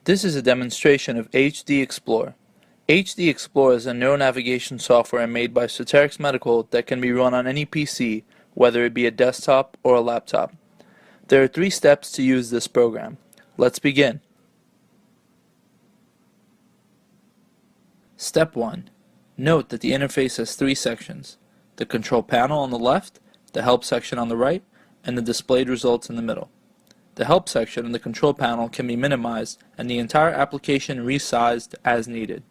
This is a demonstration of HD Explore. HD Explore is a neuronavigation software made by Soterix Medical that can be run on any PC, whether it be a desktop or a laptop. There are 3 steps to use this program. Let's begin. Step 1. Note that the interface has 3 sections: the control panel on the left, the help section on the right, and the displayed results in the middle. The help section and the control panel can be minimized and the entire application resized as needed.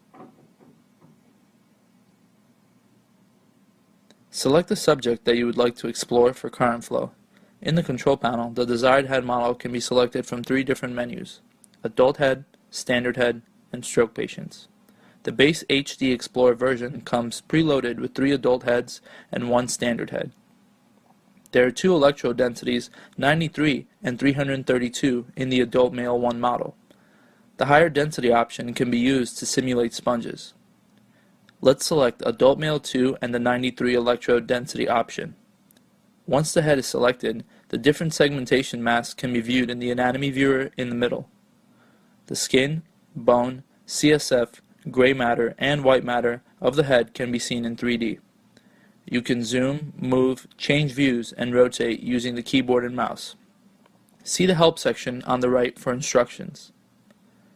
Select the subject that you would like to explore for current flow. In the control panel, the desired head model can be selected from 3 different menus: adult head, standard head, and stroke patients. The base HD Explorer version comes preloaded with 3 adult heads and 1 standard head. There are 2 electrode densities, 93 and 332, in the adult male 1 model. The higher density option can be used to simulate sponges. Let's select adult male 2 and the 93 electrode density option. Once the head is selected, the different segmentation masks can be viewed in the anatomy viewer in the middle. The skin, bone, CSF, gray matter, and white matter of the head can be seen in 3D. You can zoom, move, change views, and rotate using the keyboard and mouse. See the help section on the right for instructions.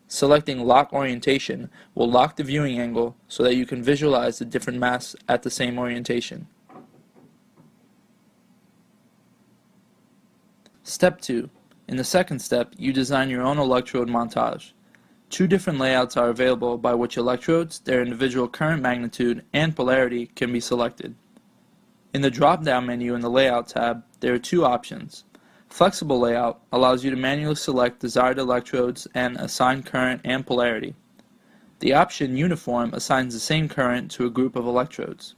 Selecting lock orientation will lock the viewing angle so that you can visualize the different masks at the same orientation. Step 2. In the second step, you design your own electrode montage. 2 different layouts are available by which electrodes, their individual current magnitude, and polarity can be selected. In the drop-down menu in the Layout tab, there are 2 options. Flexible Layout allows you to manually select desired electrodes and assign current and polarity. The option Uniform assigns the same current to a group of electrodes.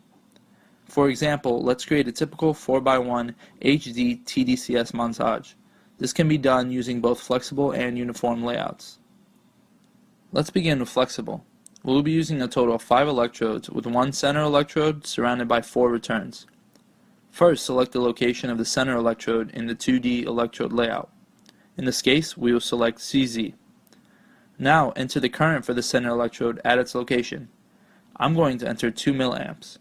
For example, let's create a typical 4x1 HD tDCS montage. This can be done using both flexible and uniform layouts. Let's begin with flexible. We'll be using a total of 5 electrodes with 1 center electrode surrounded by 4 returns. First, select the location of the center electrode in the 2D electrode layout. In this case, we will select CZ. Now, enter the current for the center electrode at its location. I'm going to enter 2 milliamps.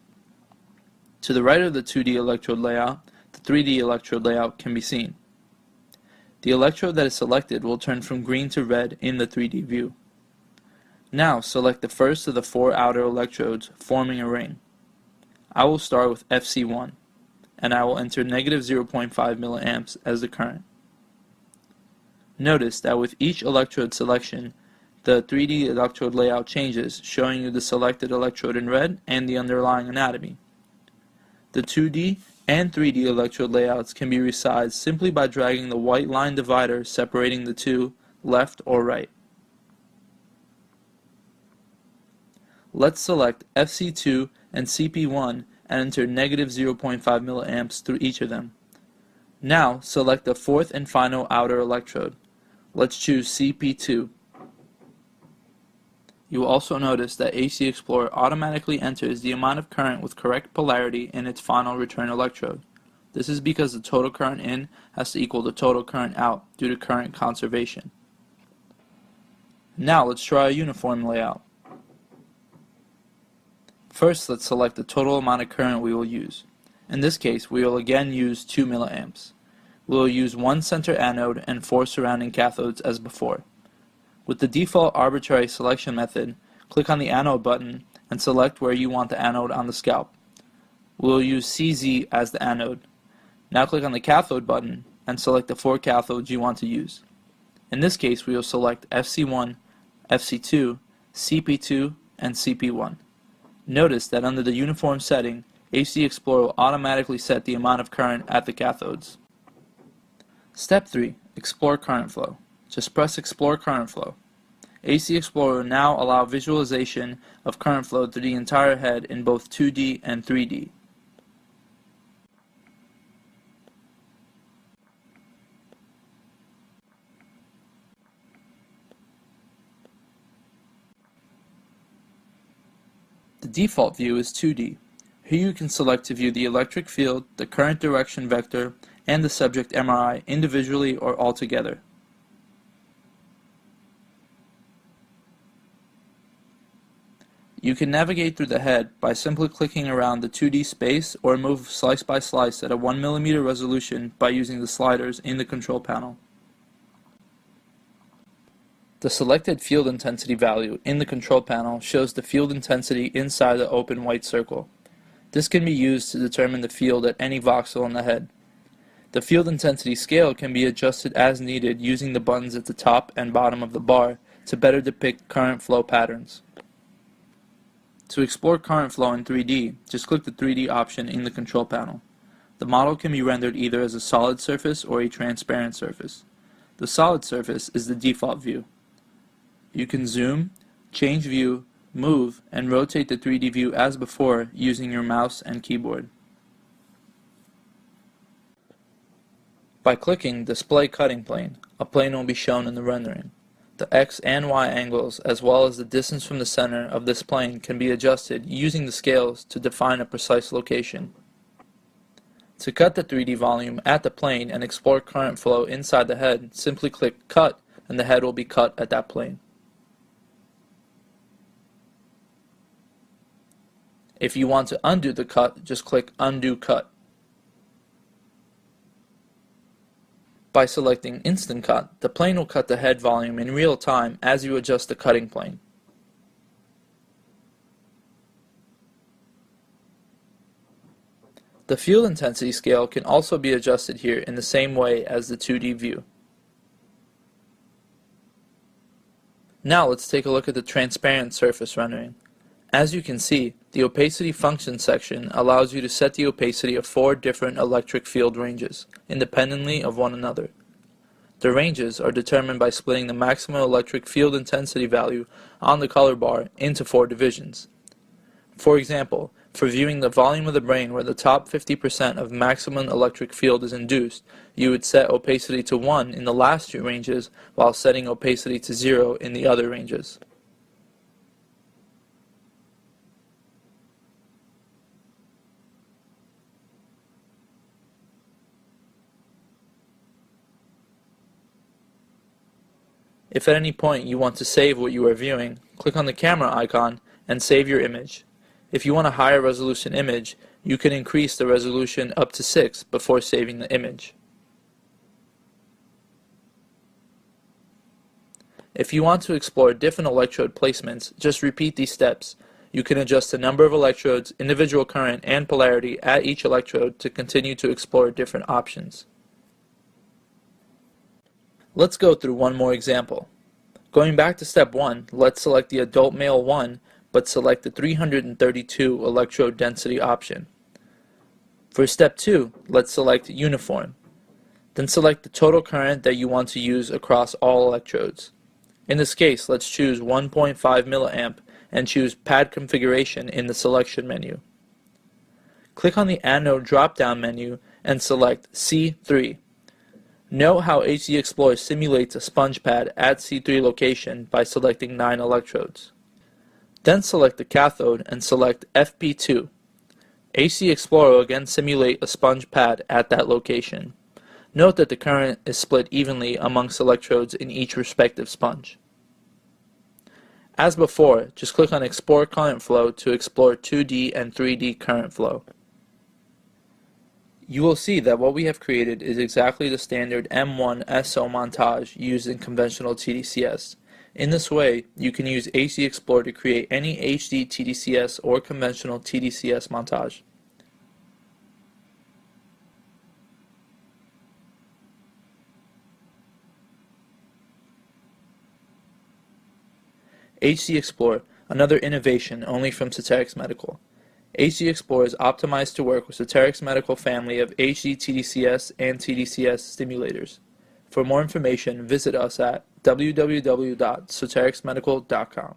To the right of the 2D electrode layout, the 3D electrode layout can be seen. The electrode that is selected will turn from green to red in the 3D view. Now, select the first of the 4 outer electrodes forming a ring. I will start with FC1. And I will enter negative 0.5 milliamps as the current. Notice that with each electrode selection, the 3D electrode layout changes, showing you the selected electrode in red and the underlying anatomy. The 2D and 3D electrode layouts can be resized simply by dragging the white line divider separating the 2 left or right. Let's select FC2 and CP1 and enter negative 0.5 milliamps through each of them. Now, select the 4th and final outer electrode. Let's choose CP2. You will also notice that HD Explorer automatically enters the amount of current with correct polarity in its final return electrode. This is because the total current in has to equal the total current out due to current conservation. Now let's try a uniform layout. First, let's select the total amount of current we will use. In this case, we will again use 2 milliamps. We will use 1 center anode and 4 surrounding cathodes as before. With the default arbitrary selection method, click on the anode button and select where you want the anode on the scalp. We will use CZ as the anode. Now click on the cathode button and select the 4 cathodes you want to use. In this case, we will select FC1, FC2, CP2, and CP1. Notice that under the uniform setting, HD Explorer will automatically set the amount of current at the cathodes. Step 3. Explore current flow. Just press Explore current flow. HD Explorer will now allow visualization of current flow through the entire head in both 2D and 3D. The default view is 2D. Here you can select to view the electric field, the current direction vector, and the subject MRI individually or altogether. You can navigate through the head by simply clicking around the 2D space or move slice by slice at a 1mm resolution by using the sliders in the control panel. The selected field intensity value in the control panel shows the field intensity inside the open white circle. This can be used to determine the field at any voxel in the head. The field intensity scale can be adjusted as needed using the buttons at the top and bottom of the bar to better depict current flow patterns. To explore current flow in 3D, just click the 3D option in the control panel. The model can be rendered either as a solid surface or a transparent surface. The solid surface is the default view. You can zoom, change view, move, and rotate the 3D view as before using your mouse and keyboard. By clicking Display Cutting Plane, a plane will be shown in the rendering. The X and Y angles, as well as the distance from the center of this plane, can be adjusted using the scales to define a precise location. To cut the 3D volume at the plane and explore current flow inside the head, simply click Cut and the head will be cut at that plane. If you want to undo the cut, just click Undo Cut. By selecting Instant Cut, the plane will cut the head volume in real time as you adjust the cutting plane. The field intensity scale can also be adjusted here in the same way as the 2D view. Now let's take a look at the transparent surface rendering. As you can see, the opacity function section allows you to set the opacity of 4 different electric field ranges, independently of one another. The ranges are determined by splitting the maximum electric field intensity value on the color bar into 4 divisions. For example, for viewing the volume of the brain where the top 50% of maximum electric field is induced, you would set opacity to 1 in the last 2 ranges while setting opacity to 0 in the other ranges. If at any point you want to save what you are viewing, click on the camera icon and save your image. If you want a higher resolution image, you can increase the resolution up to 6 before saving the image. If you want to explore different electrode placements, just repeat these steps. You can adjust the number of electrodes, individual current, and polarity at each electrode to continue to explore different options. Let's go through one more example. Going back to step 1, let's select the adult male 1, but select the 332 electrode density option. For step 2, let's select uniform. Then select the total current that you want to use across all electrodes. In this case, let's choose 1.5 milliamp and choose pad configuration in the selection menu. Click on the anode drop-down menu and select C3. Note how HD Explorer simulates a sponge pad at C3 location by selecting 9 electrodes. Then select the cathode and select FP2. HD Explorer will again simulate a sponge pad at that location. Note that the current is split evenly amongst electrodes in each respective sponge. As before, just click on Explore Current Flow to explore 2D and 3D current flow. You will see that what we have created is exactly the standard M1 SO montage used in conventional tDCS. In this way, you can use HD Explorer to create any HD tDCS or conventional tDCS montage. HD Explorer, another innovation only from Soterix Medical. HD Explorer is optimized to work with Soterix Medical family of HD tDCS and tDCS stimulators. For more information, visit us at www.soterixmedical.com.